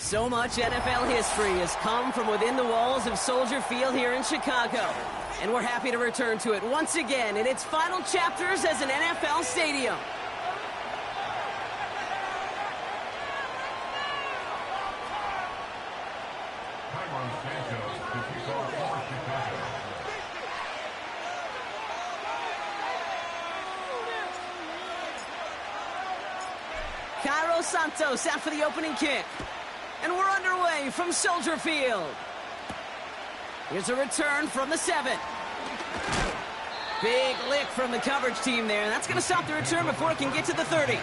So much NFL history has come from within the walls of Soldier Field here in Chicago. And we're happy to return to it once again in its final chapters as an NFL stadium. Cairo Santos out for the opening kick. And we're underway from Soldier Field. Here's a return from the 7. Big lick from the coverage team there. That's going to stop the return before it can get to the 30.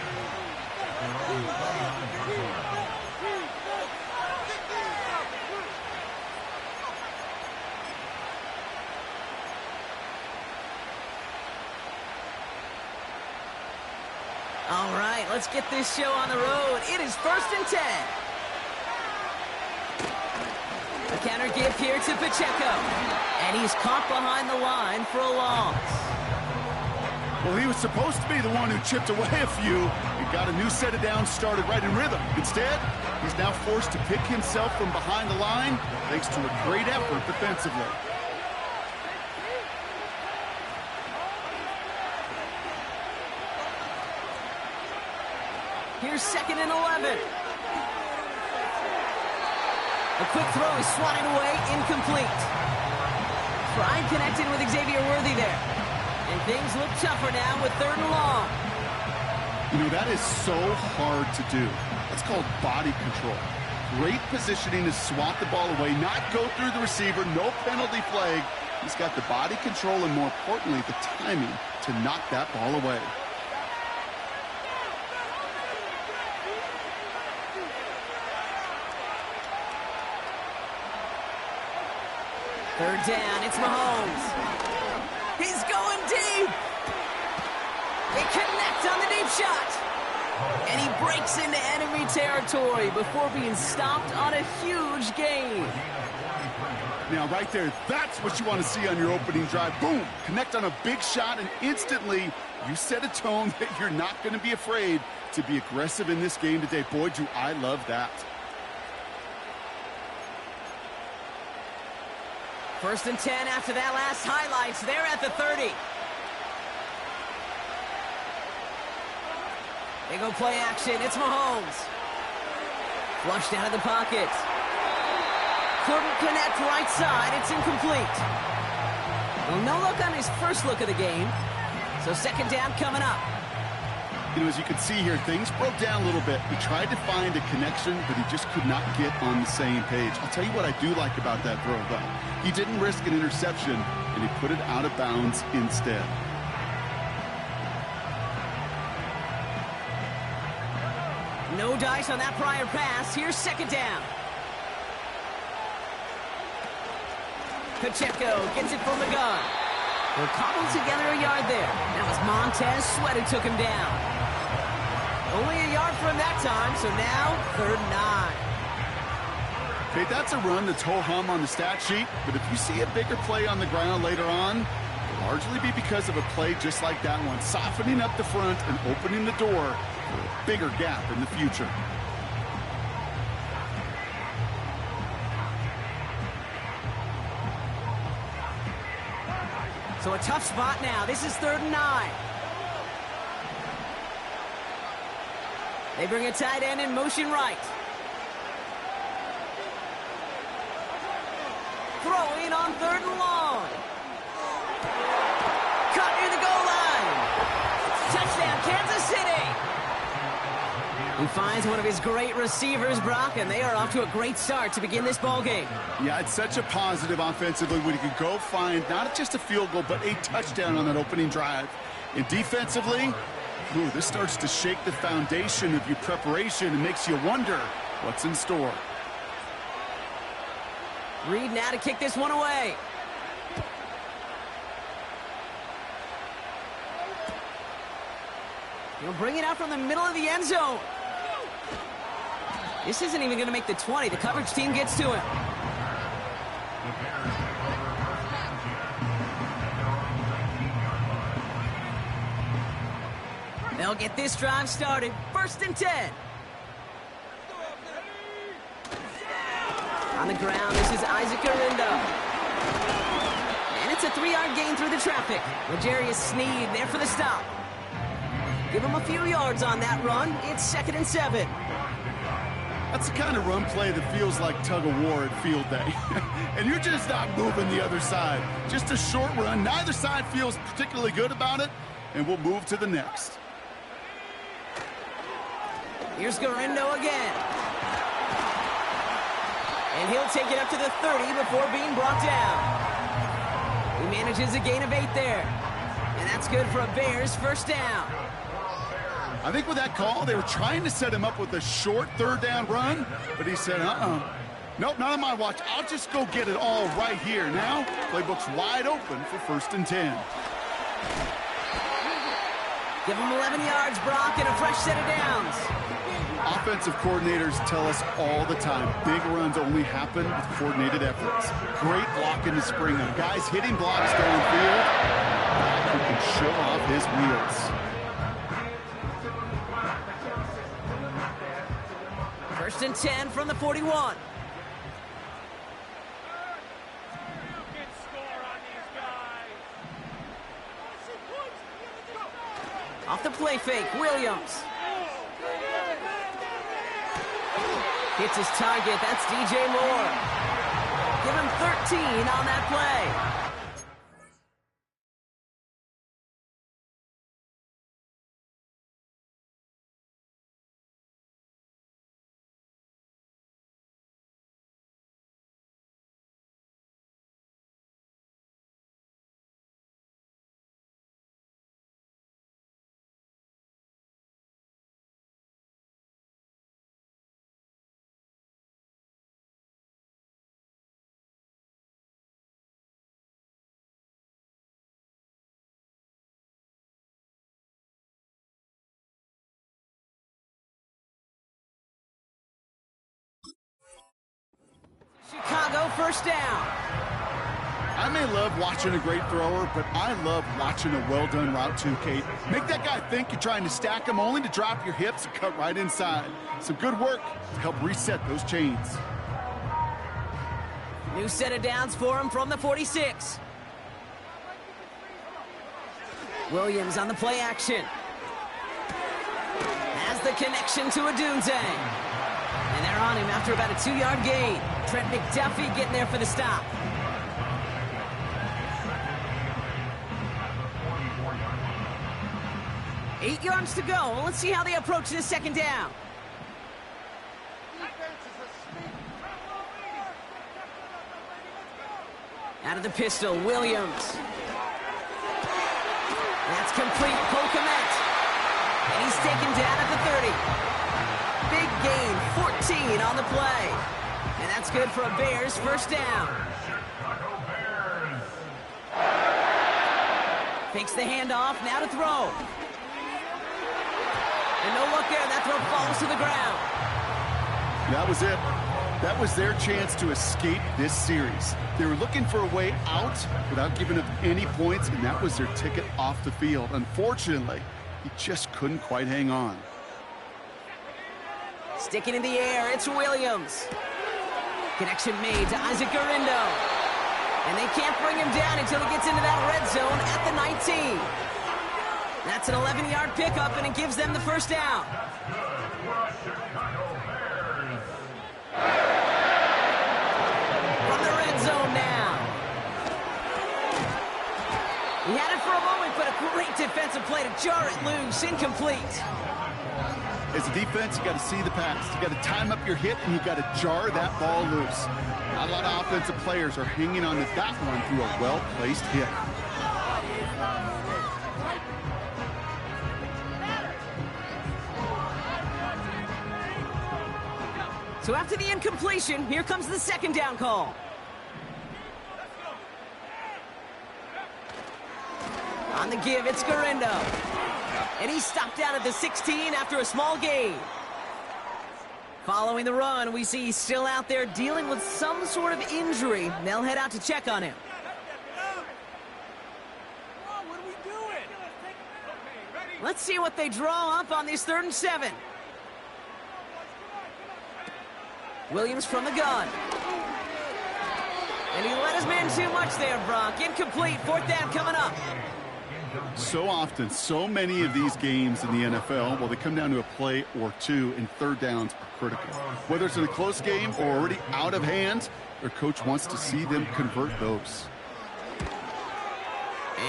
All right, let's get this show on the road. It is 1st and 10. A counter give here to Pacheco. And he's caught behind the line for a loss. Well, he was supposed to be the one who chipped away a few. He got a new set of downs started right in rhythm. Instead, he's now forced to pick himself from behind the line thanks to a great effort defensively. Here's 2nd and 11. A quick throw is swatted away, incomplete. Tried connecting with Xavier Worthy there. And things look tougher now with 3rd and long. You know, that is so hard to do. That's called body control. Great positioning to swat the ball away, not go through the receiver, no penalty flag. He's got the body control and, more importantly, the timing to knock that ball away. Third down, it's Mahomes. He's going deep. They connect on the deep shot. And he breaks into enemy territory before being stopped on a huge gain. Now, right there, that's what you want to see on your opening drive. Boom! Connect on a big shot, and instantly you set a tone that you're not going to be afraid to be aggressive in this game today. Boy, do I love that. 1st and 10 after that last highlights. They're at the 30. They go play action. It's Mahomes. Flushed out of the pocket. Couldn't connect right side. It's incomplete. Well, no look on his first look of the game. So 2nd down coming up. You know, as you can see here, things broke down a little bit. He tried to find a connection, but he just could not get on the same page. I'll tell you what I do like about that throw, though. He didn't risk an interception, and he put it out of bounds instead. No dice on that prior pass. Here's 2nd down. Pacheco gets it from the gun. They'll cobble together a yard there. That was Montez Sweat who took him down. Only a yard for him that time, so now 3rd and 9. Okay, that's a run that's ho-hum on the stat sheet, but if you see a bigger play on the ground later on, it'll largely be because of a play just like that one, softening up the front and opening the door for a bigger gap in the future. So a tough spot now. This is 3rd and 9. They bring a tight end in motion right. Throwing on 3rd and long. Caught near the goal line. Touchdown, Kansas City. He finds one of his great receivers, Brock, and they are off to a great start to begin this ball game. Yeah, it's such a positive offensively when you can go find not just a field goal, but a touchdown on that opening drive. And defensively, ooh, this starts to shake the foundation of your preparation and makes you wonder what's in store. Reed now to kick this one away. He'll bring it out from the middle of the end zone. This isn't even going to make the 20. The coverage team gets to him. They'll get this drive started. 1st and 10. On the ground, this is Isaac Garindo. And it's a 3-yard gain through the traffic. L'Jarius Sneed there for the stop. Give him a few yards on that run. It's 2nd and 7. That's the kind of run play that feels like tug-of-war at field day. And you're just not moving the other side. Just a short run. Neither side feels particularly good about it, and we'll move to the next. Here's Garindo again. And he'll take it up to the 30 before being brought down. He manages a gain of 8 there. And that's good for a Bears first down. I think with that call, they were trying to set him up with a short 3rd down run, but he said, nope, not on my watch. I'll just go get it all right here. Now, playbook's wide open for 1st and 10. Give him 11 yards, Brock, and a fresh set of downs. Offensive coordinators tell us all the time, big runs only happen with coordinated efforts. Great block in the spring. Guys hitting blocks downfield, back who can show off his wheels. 1st and 10 from the 41. Off the play fake, Williams. Hits his target, that's DJ Moore. Give him 13 on that play. Chicago first down. I may love watching a great thrower, but I love watching a well-done route too, Kate. Make that guy think you're trying to stack him only to drop your hips and cut right inside. Some good work to help reset those chains. New set of downs for him from the 46. Williams on the play action. Has the connection to Odunze. And they're on him after about a 2-yard gain. Trent McDuffie getting there for the stop. Eight yards to go. Let's see how they approach this 2nd down. Out of the pistol, Williams. That's complete. Cole Kmet. And he's taken down at the 30. Big gain, 14 on the play. And that's good for a Bears first down. Fakes the handoff, now to throw. And no look there, that throw falls to the ground. That was it. That was their chance to escape this series. They were looking for a way out without giving up any points, and that was their ticket off the field. Unfortunately, he just couldn't quite hang on. Sticking in the air, it's Williams. Connection made to Isaac Garindo. And they can't bring him down until he gets into that red zone at the 19. That's an 11-yard pickup, and it gives them the first down. From the red zone now. He had it for a moment, but a great defensive play to jar it loose. Incomplete. As a defense, you got to see the pass. You got to time up your hit, and you got to jar that ball loose. Not a lot of offensive players are hanging on to that one through a well-placed hit. So after the incompletion, here comes the 2nd down call. On the give, it's Garindo. And he's stopped down at the 16 after a small gain. Following the run, we see he's still out there dealing with some sort of injury. They'll head out to check on him. Let's see what they draw up on this 3rd and 7. Williams from the gun. And he let his man too much there, Brock. Incomplete. Fourth down coming up. So often, so many of these games in the NFL, well, they come down to a play or two, and third downs are critical. Whether it's in a close game or already out of hand, their coach wants to see them convert those.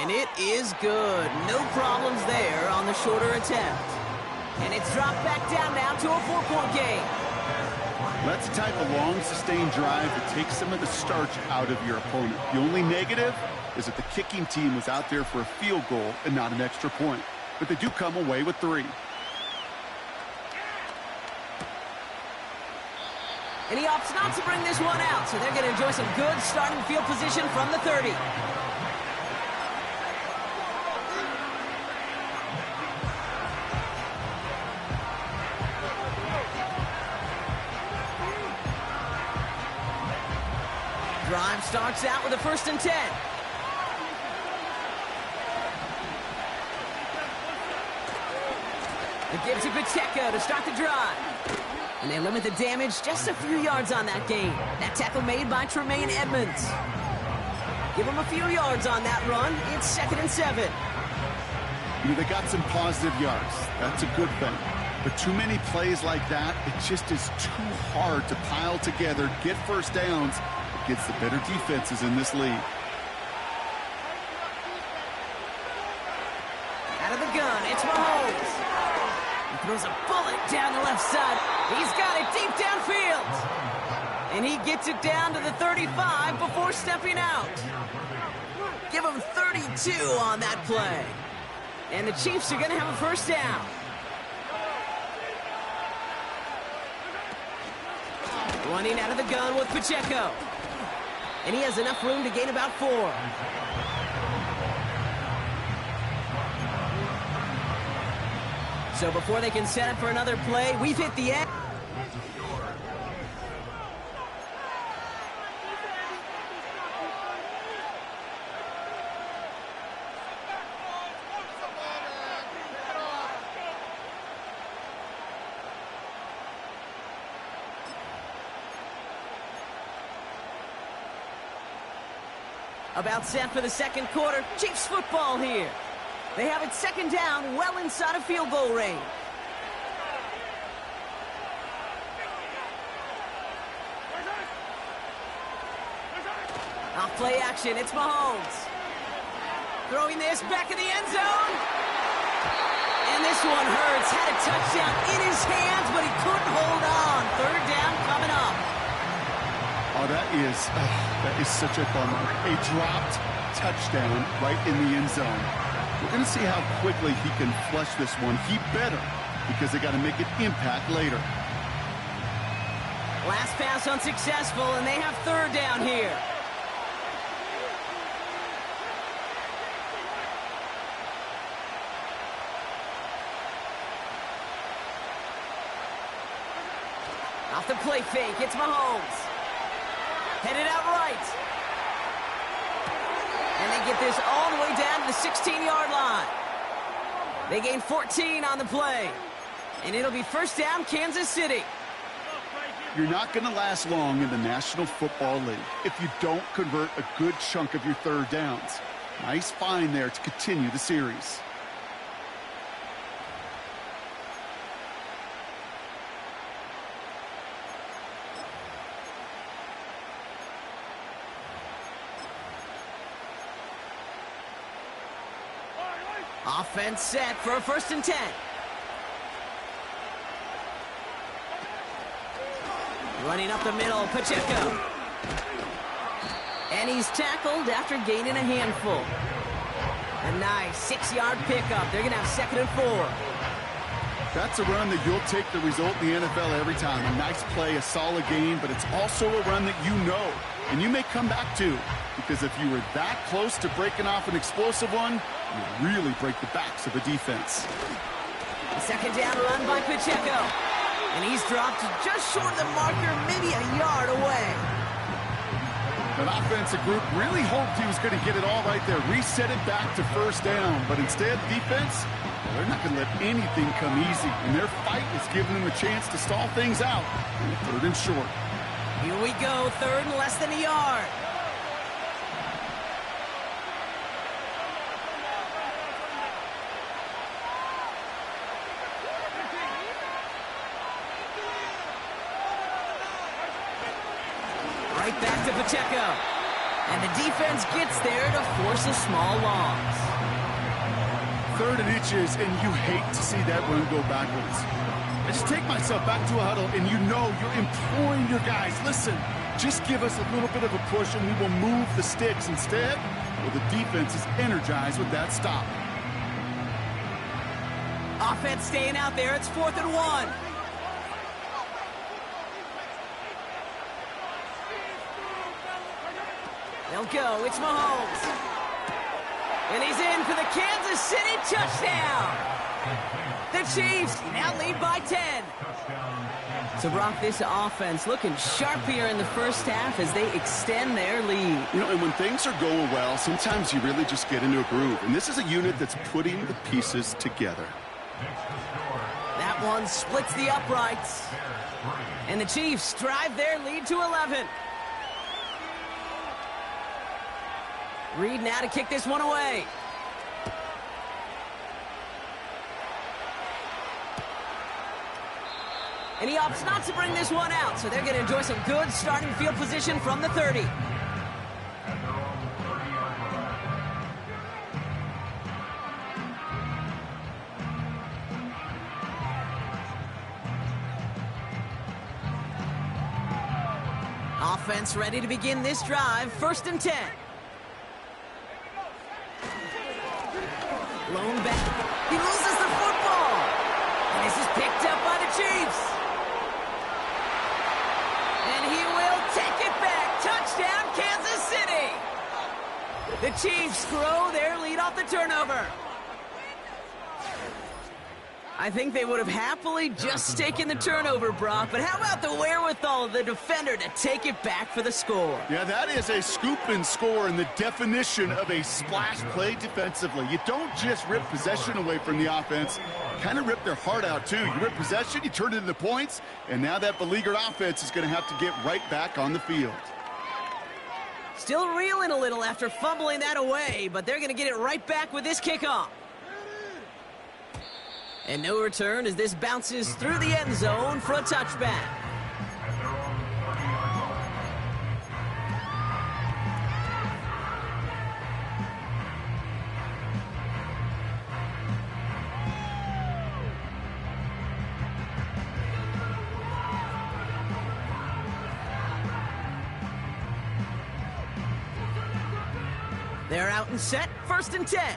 And it is good. No problems there on the shorter attempt. And it's dropped back down now to a 4-point game. That's the type of long, sustained drive that takes some of the starch out of your opponent. The only negative is that the kicking team was out there for a field goal and not an extra point. But they do come away with 3. And he opts not to bring this one out, so they're going to enjoy some good starting field position from the 30. Drive starts out with a 1st and 10. It gives to Pacheco to start the drive. And they limit the damage just a few yards on that gain. That tackle made by Tremaine Edmonds. Give them a few yards on that run. It's 2nd and 7. You know, they got some positive yards. That's a good thing. But too many plays like that, it just is too hard to pile together, get first downs against the better defenses in this league. Out of the gun, it's Mahomes. He throws a bullet down the left side. He's got it deep downfield. And he gets it down to the 35 before stepping out. Give him 32 on that play. And the Chiefs are going to have a first down. Running out of the gun with Pacheco. And he has enough room to gain about 4. So before they can set up for another play, we've hit the end. About set for the 2nd quarter. Chiefs football here. They have it 2nd down, well inside of field goal range. Off play action, it's Mahomes. Throwing this back in the end zone. And this one hurts. Had a touchdown in his hands, but he couldn't hold on. 3rd down coming up. Oh, that is such a bummer. A dropped touchdown right in the end zone. We're going to see how quickly he can flush this one. He better, because they got to make an impact later. Last pass unsuccessful, and they have 3rd down here. Off the play fake, it's Mahomes. Headed out right. And they get this all the way down to the 16-yard line. They gain 14 on the play. And it'll be first down, Kansas City. You're not going to last long in the National Football League if you don't convert a good chunk of your 3rd downs. Nice find there to continue the series. Offense set for a 1st and 10. Running up the middle, Pacheco. And he's tackled after gaining a handful. A nice 6-yard pickup. They're going to have 2nd and 4. That's a run that you'll take the result in the NFL every time. A nice play, a solid game, but it's also a run that you know, and you may come back to, because if you were that close to breaking off an explosive one, you really break the backs of a defense. The 2nd down run by Pacheco. And he's dropped just short of the marker, maybe a yard away. That offensive group really hoped he was going to get it all right there, reset it back to first down. But instead, defense, they're not going to let anything come easy. And their fight is giving them a chance to stall things out. 3rd and short. Here we go, 3rd and less than a yard. Right back to Pacheco. And the defense gets there to force a small loss. 3rd and inches, and you hate to see that run go backwards. I just take myself back to a huddle, and you know you're imploring your guys, listen, just give us a little bit of a push, and we will move the sticks. Instead, well, the defense is energized with that stop. Offense staying out there. It's 4th and 1. They'll go. It's Mahomes. And he's in for the Kansas City touchdown. The Chiefs now lead by 10. So, Brock, this offense looking sharp here in the first half as they extend their lead. You know, and when things are going well, sometimes you really just get into a groove. And this is a unit that's putting the pieces together. That one splits the uprights. And the Chiefs drive their lead to 11. Reed now to kick this one away. And he opts not to bring this one out, so they're going to enjoy some good starting field position from the 30. Offense ready to begin this drive. 1st and 10. Blown back. He loses the football. And this is picked up by the Chiefs. And he will take it back. Touchdown, Kansas City. The Chiefs grow their lead off the turnover. I think they would have happily just taken the turnover, Brock, but how about the wherewithal of the defender to take it back for the score? Yeah, that is a scoop and score in the definition of a splash play defensively. You don't just rip possession away from the offense, kind of rip their heart out too. You rip possession, you turn it into points, and now that beleaguered offense is going to have to get right back on the field. Still reeling a little after fumbling that away, but they're going to get it right back with this kickoff. And no return as this bounces through the end zone for a touchback. They're out and set. 1st and 10.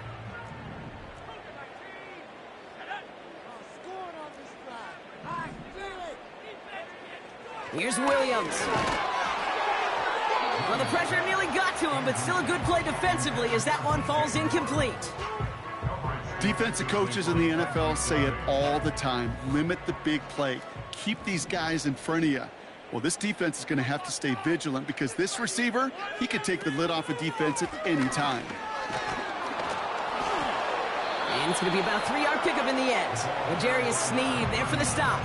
Here's Williams. Well, the pressure nearly got to him, but still a good play defensively as that one falls incomplete. Defensive coaches in the NFL say it all the time. Limit the big play. Keep these guys in front of you. Well, this defense is going to have to stay vigilant because this receiver, he could take the lid off a defense at any time. And it's going to be about a 3-yard pickup in the end. L'Jarius Sneed there for the stop.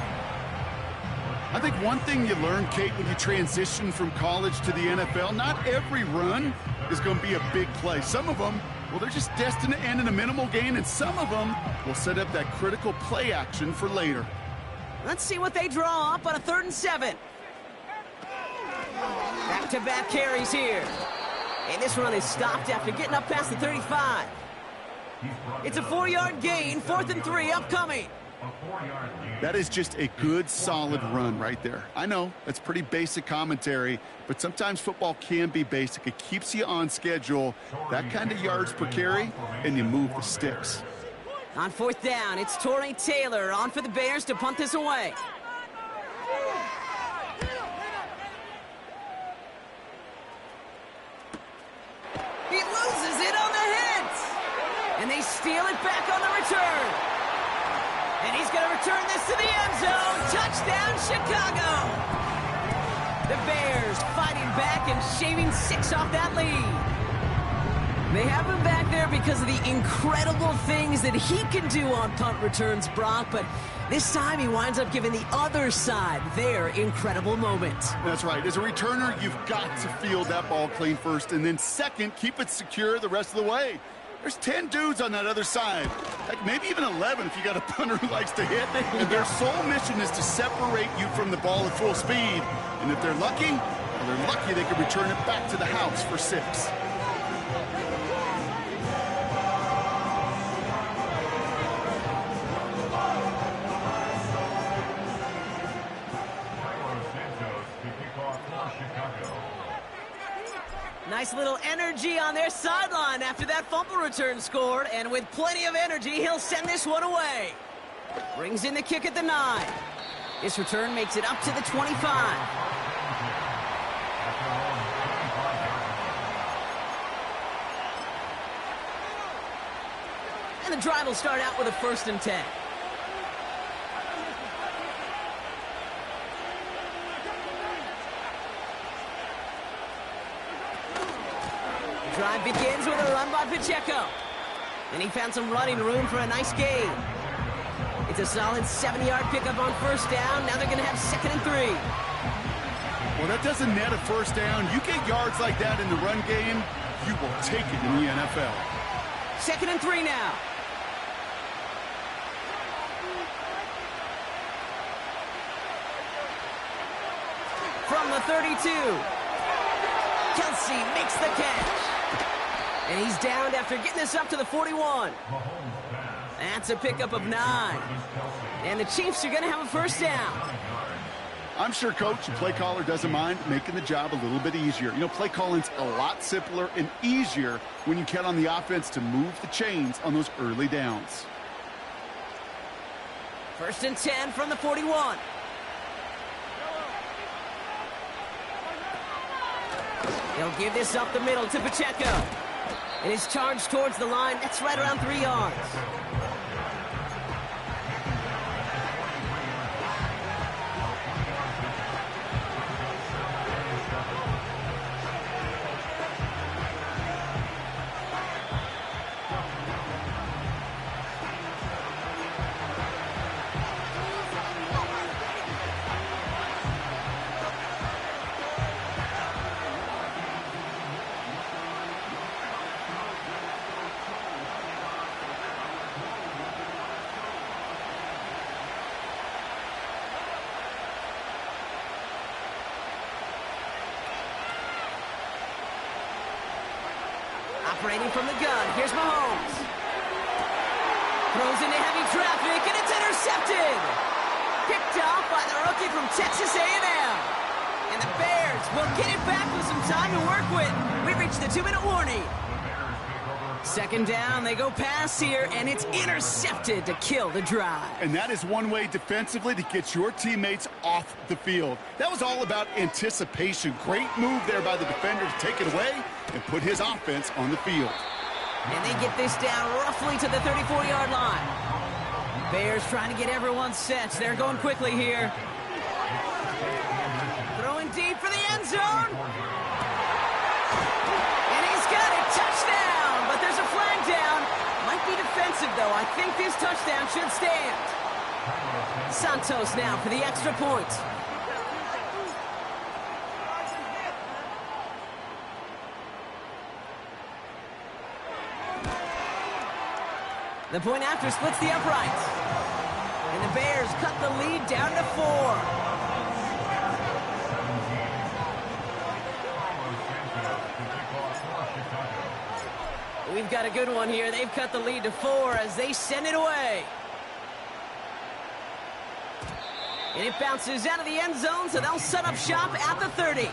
I think one thing you learn, Kate, when you transition from college to the NFL, not every run is going to be a big play. Some of them, well, they're just destined to end in a minimal gain, and some of them will set up that critical play action for later. Let's see what they draw up on a 3rd and 7. Back-to-back carries here. And this run is stopped after getting up past the 35. It's a 4-yard gain, 4th and 3 upcoming. That is just a good, solid run right there. I know, that's pretty basic commentary, but sometimes football can be basic. It keeps you on schedule, that kind of yards per carry, and you move the sticks. On 4th down, it's Torrey Taylor on for the Bears to punt this away. He loses it on the hit. And they steal it back on the return. And he's going to return this to the end zone. Touchdown, Chicago. The Bears fighting back and shaving 6 off that lead. They have him back there because of the incredible things that he can do on punt returns, Brock, but this time he winds up giving the other side their incredible moment. That's right. As a returner, you've got to field that ball clean first, and then second, keep it secure the rest of the way. There's 10 dudes on that other side. Heck, maybe even 11 if you got a punter who likes to hit. And their sole mission is to separate you from the ball at full speed. And if they're lucky, Well, they're lucky they can return it back to the house for 6. Nice little energy on their sideline after that fumble return scored, and with plenty of energy, he'll send this one away. Brings in the kick at the 9. This return makes it up to the 25. And the drive will start out with a 1st and 10. Drive begins with a run by Pacheco. And he found some running room for a nice gain. It's a solid 70-yard pickup on 1st down. Now they're going to have 2nd and 3. Well, that doesn't net a 1st down. You get yards like that in the run game, you will take it in the NFL. 2nd and 3 now. From the 32. Kelsey makes the catch. And he's downed after getting this up to the 41. That's a pickup of 9. And the Chiefs are going to have a 1st down. I'm sure Coach, the play caller, doesn't mind making the job a little bit easier. You know, play calling's a lot simpler and easier when you count on the offense to move the chains on those early downs. 1st and 10 from the 41. He'll give this up the middle to Pacheco. And his charge towards the line, that's right around 3 yards. Operating from the gun, here's Mahomes. Throws into heavy traffic, and it's intercepted. Picked off by the rookie from Texas A&M. And the Bears will get it back with some time to work with. We reached the 2-minute warning. 2nd down, they go pass here, and it's intercepted to kill the drive. And that is one way defensively to get your teammates off the field. That was all about anticipation. Great move there by the defender to take it away and put his offense on the field. And they get this down roughly to the 34-yard line. Bears trying to get everyone set. They're going quickly here. Throwing deep for the end zone. And he's got it. Touchdown. But there's a flag down. Might be defensive, though. I think this touchdown should stand. Santos now for the extra point. The point after splits the uprights. And the Bears cut the lead down to 4. We've got a good one here. They've cut the lead to 4 as they send it away. And it bounces out of the end zone, so they'll set up shop at the 30.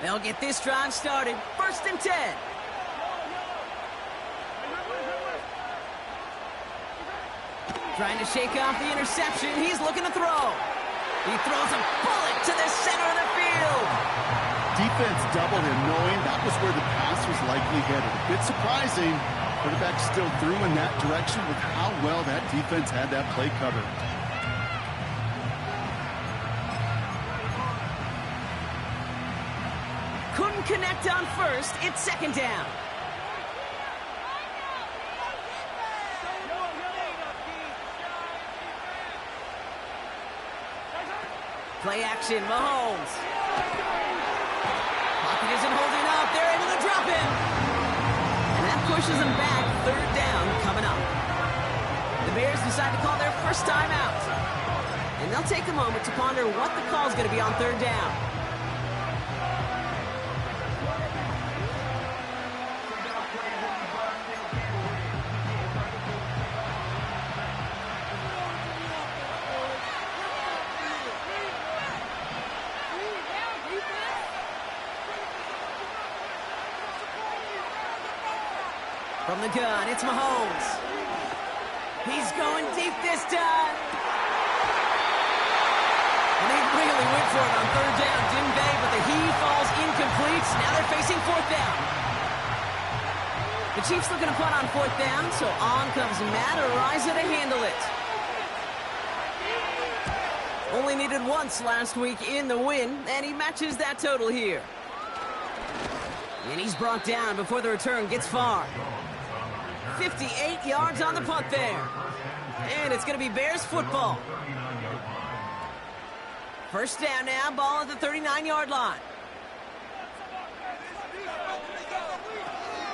They'll get this drive started. 1st and 10. Trying to shake off the interception. He's looking to throw. He throws a bullet to the center of the field. Defense doubled him, knowing that was where the pass was likely headed. A bit surprising. Quarterback still threw in that direction with how well that defense had that play covered. Couldn't connect on 1st. It's 2nd down. Play action, Mahomes. isn't holding up. They're able to drop him. And that pushes him back. Third down coming up. The Bears decide to call their first time out. And they'll take a moment to ponder what the call is going to be on third down. From the gun, it's Mahomes. He's going deep this time. And they really went for it on third down, didn't they? But the he falls incomplete. Now they're facing fourth down. The Chiefs looking to punt on fourth down, so on comes Matt Araiza to handle it. Only needed once last week in the win, and he matches that total here. And he's brought down before the return gets far. 58 yards on the punt there. And it's going to be Bears football. First down now, ball at the 39-yard line.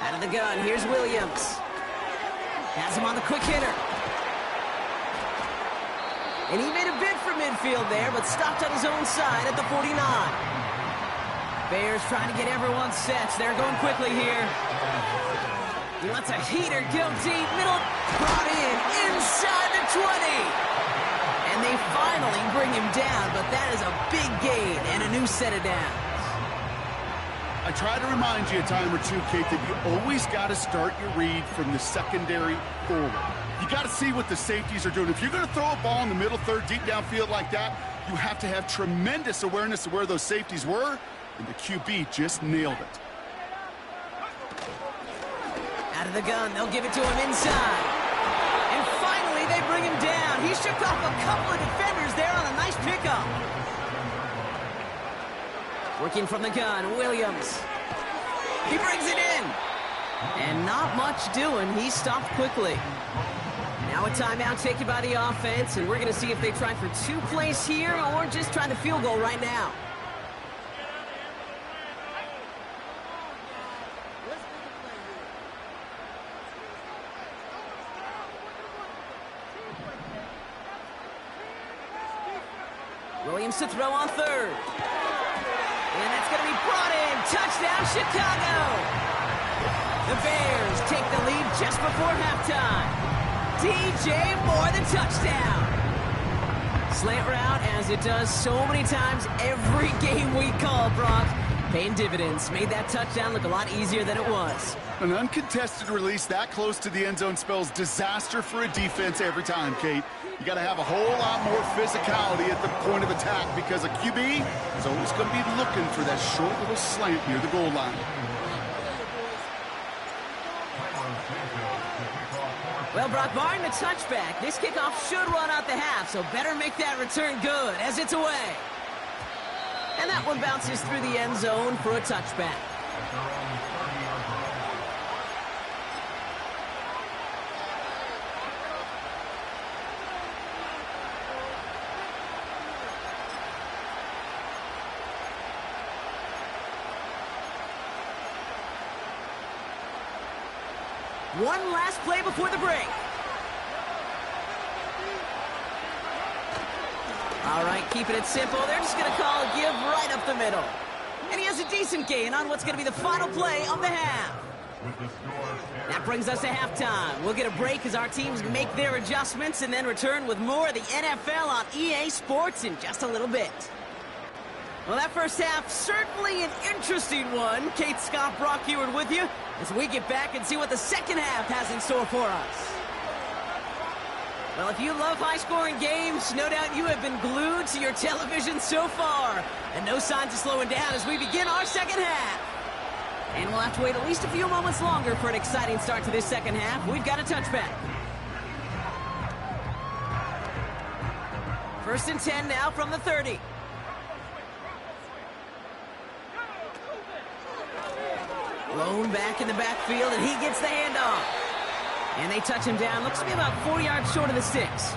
Out of the gun, here's Williams. Has him on the quick hitter. And he made a bid for midfield there, but stopped on his own side at the 49. Bears trying to get everyone set. They're going quickly here. He lets a heater go deep. Middle brought in inside the 20. And they finally bring him down, but that is a big gain and a new set of downs. I try to remind you a time or two, Kate, that you always got to start your read from the secondary forward. You got to see what the safeties are doing. If you're going to throw a ball in the middle third, deep downfield like that, you have to have tremendous awareness of where those safeties were, and the QB just nailed it. Out of the gun, they'll give it to him inside. And finally, they bring him down. He shook off a couple of defenders there on a nice pickup. Working from the gun, Williams. He brings it in. And not much doing. He stopped quickly. Now a timeout taken by the offense, and we're going to see if they try for 2 plays here or just try the field goal right now. Williams to throw on third. And that's going to be brought in. Touchdown, Chicago. The Bears take the lead just before halftime. DJ Moore, the touchdown. Slant route, as it does so many times every game we call, Brock. Paying dividends. Made that touchdown look a lot easier than it was. An uncontested release that close to the end zone spells disaster for a defense every time, Kate. You got to have a whole lot more physicality at the point of attack because a QB is always going to be looking for that short little slant near the goal line. Well, Brock, barring the touchback, this kickoff should run out the half, so better make that return good as it's away. And that one bounces through the end zone for a touchback. One last play before the break. All right, keeping it simple. They're just going to call a give right up the middle. And he has a decent gain on what's going to be the final play of the half. That brings us to halftime. We'll get a break as our teams make their adjustments and then return with more of the NFL on EA Sports in just a little bit. Well, that first half, certainly an interesting one. Kate, Scott, Brock Heward with you as we get back and see what the second half has in store for us. Well, if you love high-scoring games, no doubt you have been glued to your television so far. And no signs of slowing down as we begin our second half. And we'll have to wait at least a few moments longer for an exciting start to this second half. We've got a touchback. First and 10 now from the 30. Lone back in the backfield, and he gets the handoff. And they touch him down. Looks to be about 4 yards short of the sticks.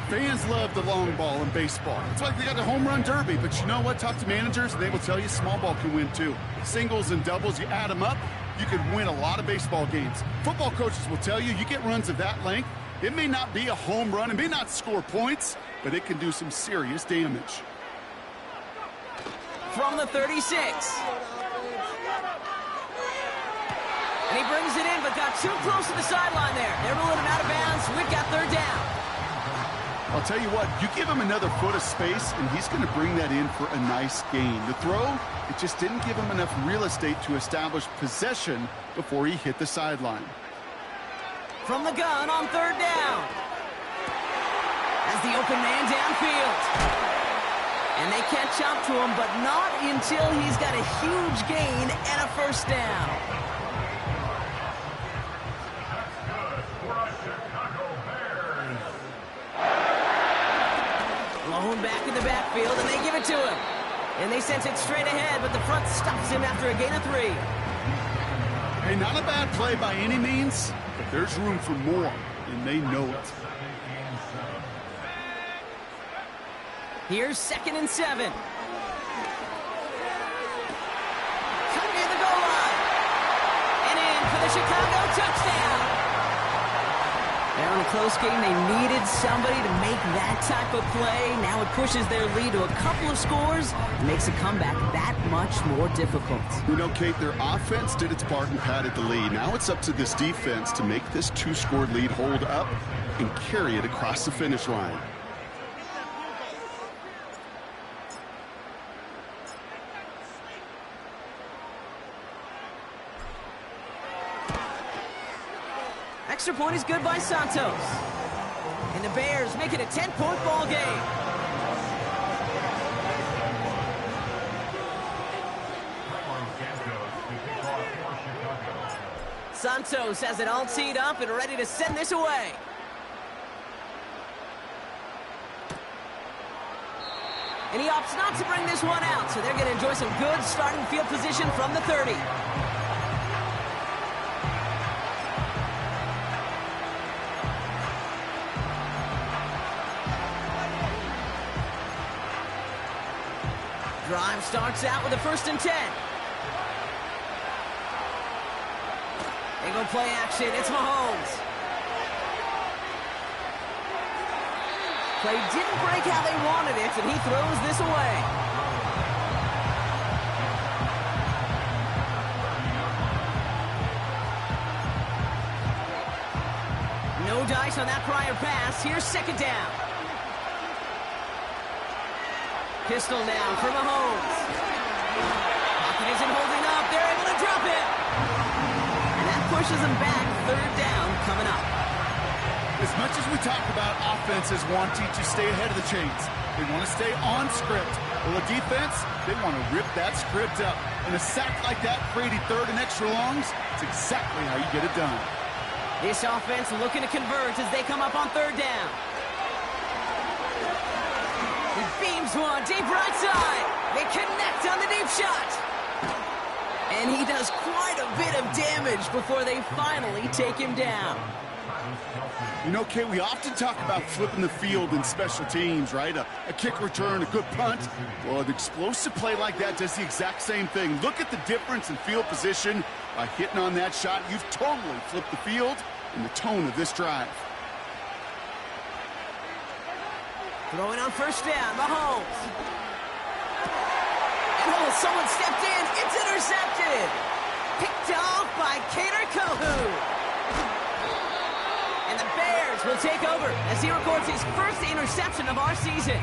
Fans love the long ball in baseball. It's like they got the home run derby, but you know what? Talk to managers, and they will tell you small ball can win too. Singles and doubles, you add them up, you could win a lot of baseball games. Football coaches will tell you, you get runs of that length, it may not be a home run, it may not score points, but it can do some serious damage. From the 36. And he brings it in, but got too close to the sideline there. They're ruling him out of bounds. We've got third down. I'll tell you what, you give him another foot of space, and he's going to bring that in for a nice gain. The throw, it just didn't give him enough real estate to establish possession before he hit the sideline. From the gun on third down. As the open man downfield. And they catch up to him, but not until he's got a huge gain and a first down. Lone back in the backfield, and they give it to him. And they sense it straight ahead, but the front stops him after a gain of 3. Hey, not a bad play by any means, but there's room for more, and they know it. Here's 2nd and 7. Cut near the goal line. And in for the Chicago touchdown. Now in a close game, they needed somebody to make that type of play. Now it pushes their lead to a couple of scores, makes a comeback that much more difficult. You know, Kate, their offense did its part and padded the lead. Now it's up to this defense to make this 2-score lead hold up and carry it across the finish line. Extra point is good by Santos. And the Bears make it a 10-point ball game. Santos has it all teed up and ready to send this away. And he opts not to bring this one out, so they're going to enjoy some good starting field position from the 30. Drive starts out with a 1st and 10. They go play action. It's Mahomes. Play didn't break how they wanted it, and he throws this away. No dice on that prior pass. Here's 2nd down. Pistol now for Mahomes. Pocket isn't holding up. They're able to drop it. And that pushes them back. 3rd down coming up. As much as we talk about offenses wanting to stay ahead of the chains, they want to stay on script. Well, the defense, they want to rip that script up. And a sack like that, creating 3rd and extra longs, it's exactly how you get it done. This offense looking to convert as they come up on 3rd down. He beams one deep right side. They connect on the deep shot. And he does quite a bit of damage before they finally take him down. You know, Kate, we often talk about flipping the field in special teams, right? A kick return, a good punt. Well, an explosive play like that does the exact same thing. Look at the difference in field position. By hitting on that shot, you've totally flipped the field and the tone of this drive. Throwing on 1st down, Mahomes. And someone stepped in. It's intercepted. Picked off by Kader Kohu. And the Bears will take over as he records his 1st interception of our season.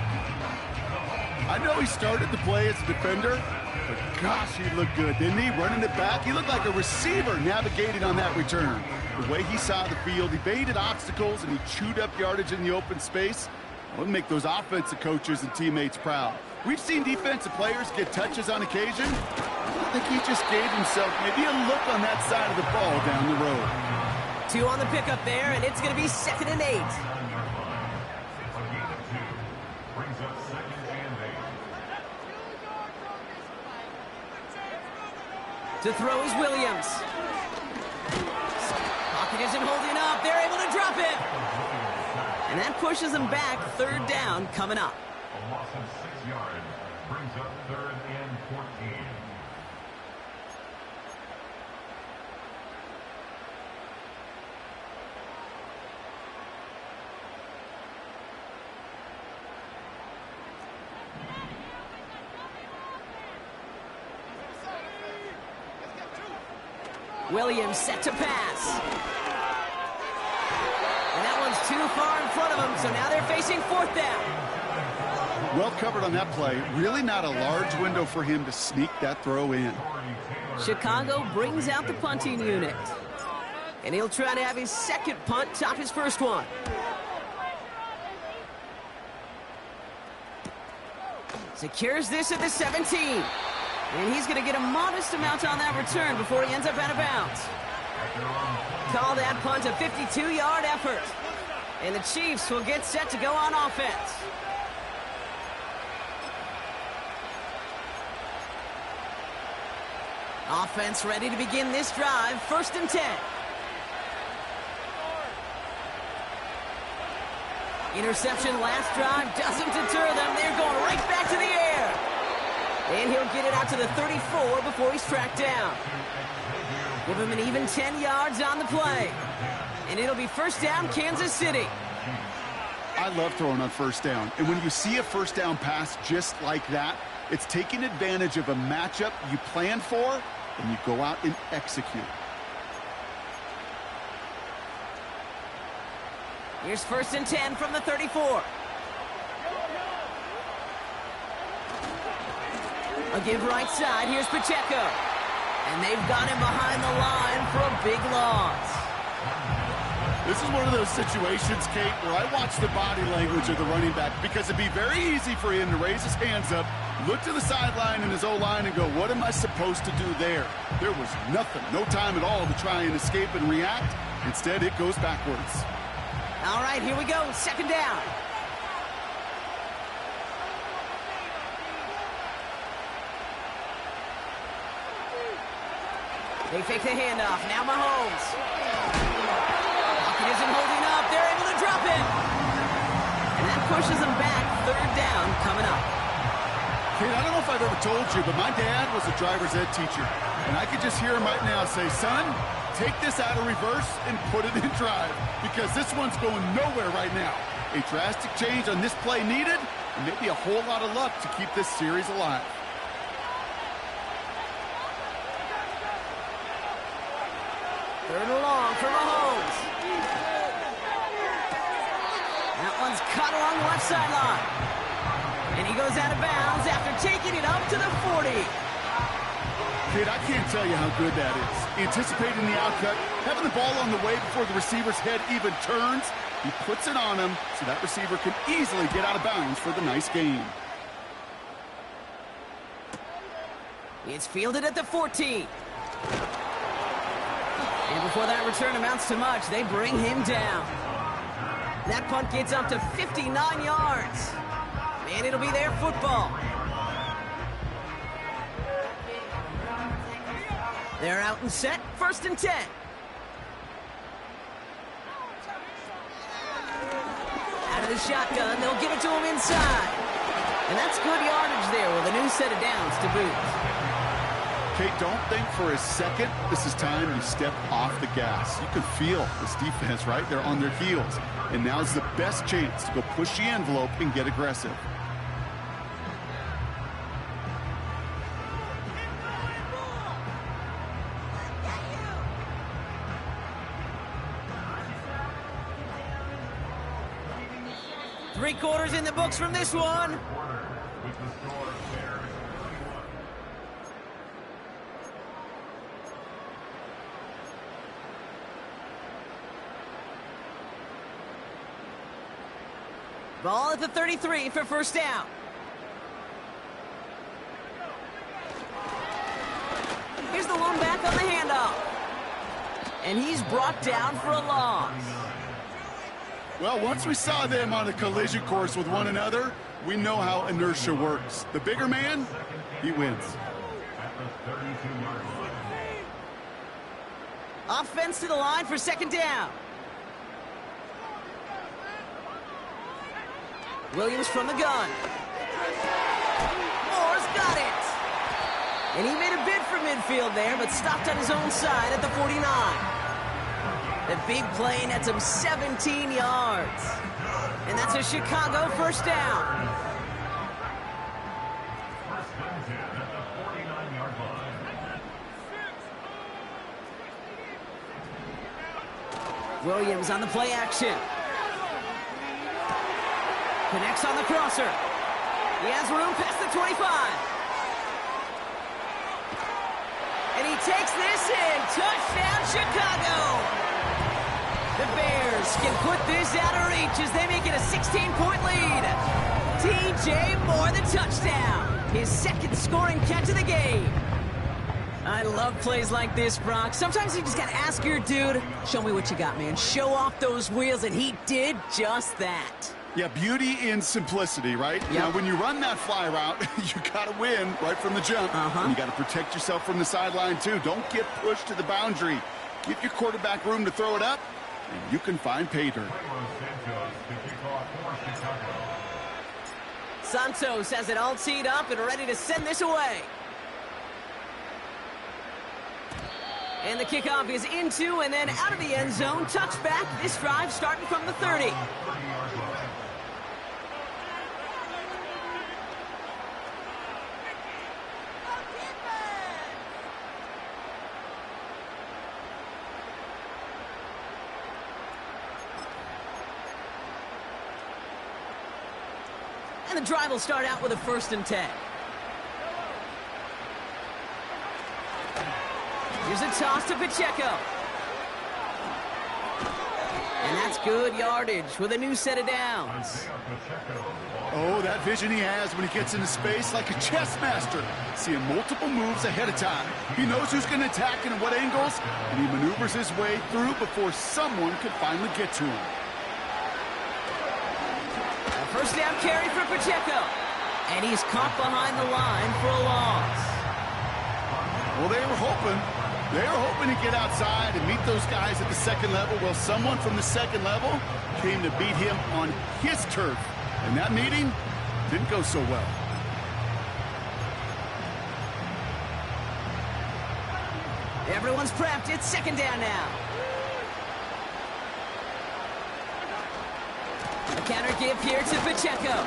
I know he started the play as a defender, but gosh, he looked good, didn't he? Running it back, he looked like a receiver navigating on that return. The way he saw the field, he baited obstacles and he chewed up yardage in the open space. It would make those offensive coaches and teammates proud. We've seen defensive players get touches on occasion. I think he just gave himself maybe a look on that side of the ball down the road. 2 on the pickup there, and it's going to be 2nd and 8. To throw is Williams. Pocket isn't holding up. They're able to drop it. And that pushes them back. Third down coming up. A loss of 6 yards brings up 3rd and 14. Williams set to pass. And that one's too far in front of him, so now they're facing 4th down. Well covered on that play. Really not a large window for him to sneak that throw in. Chicago brings out the punting unit. And he'll try to have his second punt top his first one. Secures this at the 17. And he's going to get a modest amount on that return before he ends up out of bounds. Call that punt a 52-yard effort. And the Chiefs will get set to go on offense. Offense ready to begin this drive. 1st and 10. Interception last drive doesn't deter them. They're going right back to the air. And he'll get it out to the 34 before he's tracked down. Give him an even 10 yards on the play. And it'll be 1st down, Kansas City. I love throwing on 1st down. And when you see a 1st down pass just like that, it's taking advantage of a matchup you plan for, and you go out and execute. Here's 1st and 10 from the 34. A give right side. Here's Pacheco. And they've got him behind the line for a big loss. This is one of those situations, Kate, where I watch the body language of the running back because it'd be very easy for him to raise his hands up, look to the sideline in his O-line and go, what am I supposed to do there? There was nothing, no time at all to try and escape and react. Instead, it goes backwards. All right, here we go. 2nd down. They fake the handoff. Now Mahomes. Pocket isn't holding up. They're able to drop it. And that pushes them back. 3rd down coming up. Kate, I don't know if I've ever told you, but my dad was a driver's ed teacher. And I could just hear him right now say, son, take this out of reverse and put it in drive. Because this one's going nowhere right now. A drastic change on this play needed, and maybe a whole lot of luck to keep this series alive. Third and long for Mahomes. That one's caught along the left sideline. And he goes out of bounds after taking it up to the 40. Kid, I can't tell you how good that is. Anticipating the outcut, having the ball on the way before the receiver's head even turns. He puts it on him so that receiver can easily get out of bounds for the nice gain. It's fielded at the 14. And before that return amounts to much, they bring him down. That punt gets up to 59 yards. And it'll be their football. They're out and set. 1st and 10. Out of the shotgun, they'll give it to him inside. And that's good yardage there with a new set of downs to boot. Kate, don't think for a second this is time you step off the gas. You can feel this defense, right? They're on their heels. And now's the best chance to go push the envelope and get aggressive. Three-quarters in the books from this one. Ball at the 33 for 1st down. Here's the one back on the handoff. And he's brought down for a loss. Well, once we saw them on a collision course with one another, we know how inertia works. The bigger man, he wins. Offense to the line for 2nd down. Williams from the gun. Moore's got it. And he made a bid for midfield there, but stopped on his own side at the 49. The big play nets him 17 yards. And that's a Chicago first down. First and 10 at the 49-yard line. Williams on the play action. Connects on the crosser. He has room past the 25. And he takes this in. Touchdown, Chicago. The Bears can put this out of reach as they make it a 16-point lead. T.J. Moore, the touchdown. His second scoring catch of the game. I love plays like this, Brock. Sometimes you just got to ask your dude, show me what you got, man. Show off those wheels, and he did just that. Yeah, beauty in simplicity, right? Yep. Now, when you run that fly route, you got to win right from the jump. And you got to protect yourself from the sideline, too. Don't get pushed to the boundary. Give your quarterback room to throw it up, and you can find pay dirt. Santos has it all teed up and ready to send this away. And the kickoff is into and then out of the end zone. Touchback. This drive starting from the 30. And the drive will start out with a 1st and 10. Here's a toss to Pacheco. And that's good yardage with a new set of downs. Oh, that vision he has when he gets into space like a chess master. Seeing multiple moves ahead of time. He knows who's going to attack and at what angles, and he maneuvers his way through before someone can finally get to him. A first down carry for Pacheco. And he's caught behind the line for a loss. Well, they were hoping to get outside and meet those guys at the second level. Well, someone from the second level came to beat him on his turf. And that meeting didn't go so well. Everyone's prepped. It's 2nd down now. A counter give here to Pacheco.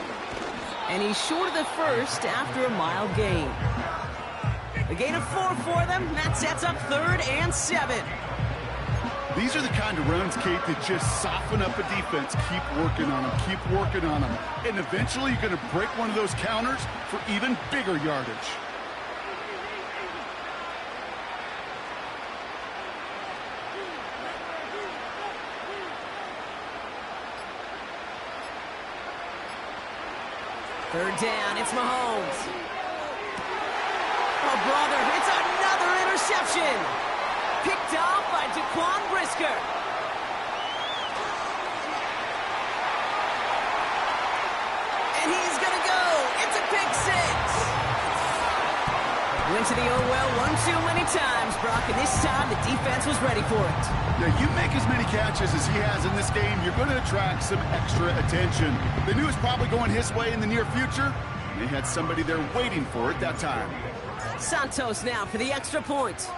And he's short of the first after a mile gain. A gain of 4 for them. That sets up 3rd and 7. These are the kind of runs, Kate, that just soften up a defense. Keep working on them. Keep working on them. And eventually you're going to break one of those counters for even bigger yardage. Third down, it's Mahomes. Oh, brother, it's another interception. Picked off by Jaquan Brisker. And he's going to go. It's a pick 6. Went to the oh well one too many times, Brock, and this time the defense was ready for it. Now, you make as many catches as he has in this game, you're going to attract some extra attention. They knew it was probably going his way in the near future, and they had somebody there waiting for it that time. Santos now for the extra point.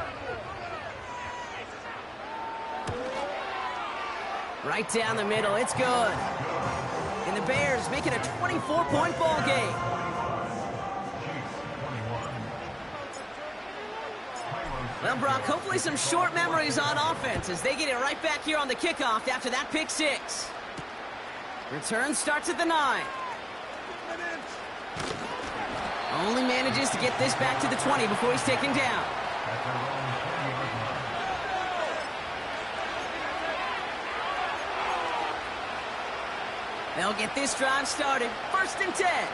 Right down the middle, it's good. And the Bears make it a 24-point ball game. Well, Brock, hopefully some short memories on offense as they get it right back here on the kickoff after that pick 6. Return starts at the 9. Only manages to get this back to the 20 before he's taken down. They'll get this drive started. 1st and 10.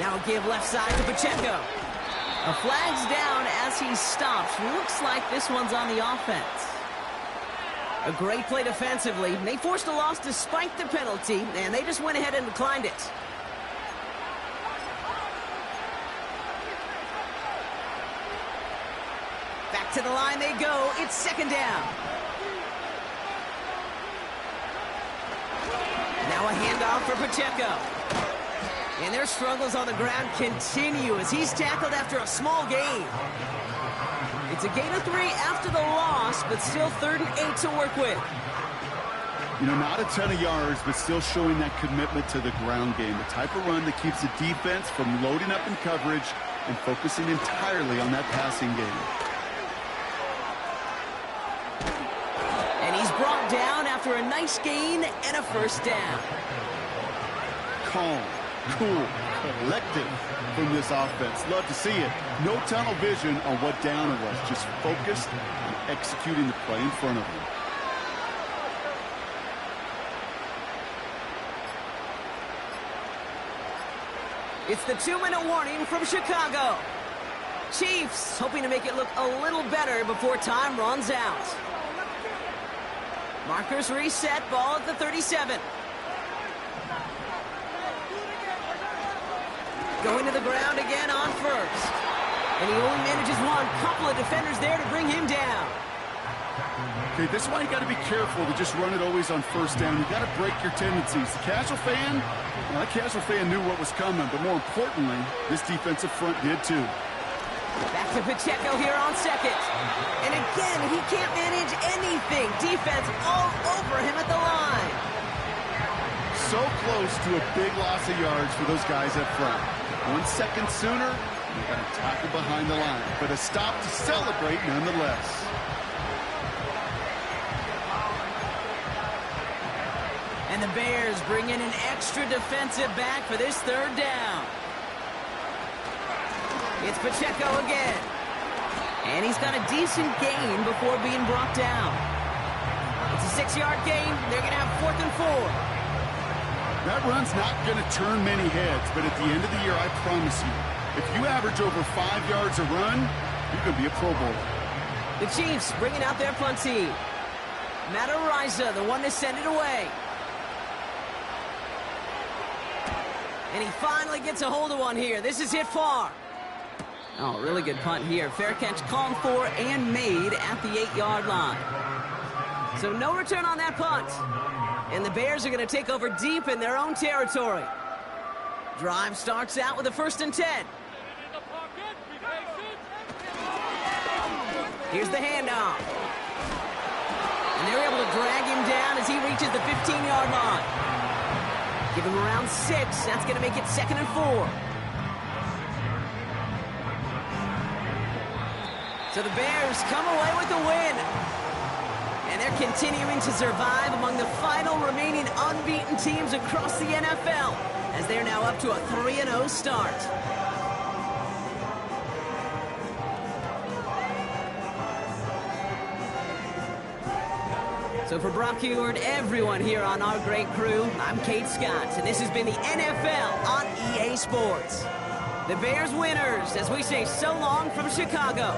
Now a give left side to Pacheco. A flag's down as he stops. Looks like this one's on the offense. A great play defensively. They forced a loss despite the penalty, and they just went ahead and declined it. Back to the line they go. It's 2nd down. a handoff for Pacheco. And their struggles on the ground continue as he's tackled after a small gain. It's a gain of 3 after the loss, but still 3rd and 8 to work with. You know, not a ton of yards, but still showing that commitment to the ground game. The type of run that keeps the defense from loading up in coverage and focusing entirely on that passing game. And he's brought down after a nice gain and a first down. Calm, cool, collective from this offense. Love to see it. No tunnel vision on what down it was. Just focused on executing the play in front of them. It's the 2-minute warning from Chicago. Chiefs hoping to make it look a little better before time runs out. Markers reset, ball at the 37. Going to the ground again on first. And he only manages one. Couple of defenders there to bring him down. Okay, this is why you got to be careful to just run it always on first down. You got to break your tendencies. The casual fan, well, that casual fan knew what was coming, but more importantly, this defensive front did too. Back to Pacheco here on second. And again, he can't manage anything. Defense all over him at the line. So close to a big loss of yards for those guys up front. 1 second sooner, they got to tackle behind the line. But a stop to celebrate nonetheless. And the Bears bring in an extra defensive back for this 3rd down. It's Pacheco again. And he's got a decent gain before being brought down. It's a 6-yard gain. They're going to have 4th and 4. That run's not going to turn many heads, but at the end of the year, I promise you, if you average over 5 yards a run, you're going to be a Pro Bowler. The Chiefs bringing out their punt team. Matt Ariza, the one to send it away. And he finally gets a hold of one here. This is hit far. Oh, really good punt here. Fair catch called for and made at the 8-yard line. So no return on that punt. And the Bears are going to take over deep in their own territory. Drive starts out with a 1st and 10. Here's the handoff. And they're able to drag him down as he reaches the 15-yard line. Give him around 6. That's going to make it 2nd and 4. So the Bears come away with the win. And they're continuing to survive among the final remaining unbeaten teams across the NFL as they're now up to a 3-0 start. So for Brock Huard, everyone here on our great crew, I'm Kate Scott, and this has been the NFL on EA Sports. The Bears winners as we say so long from Chicago.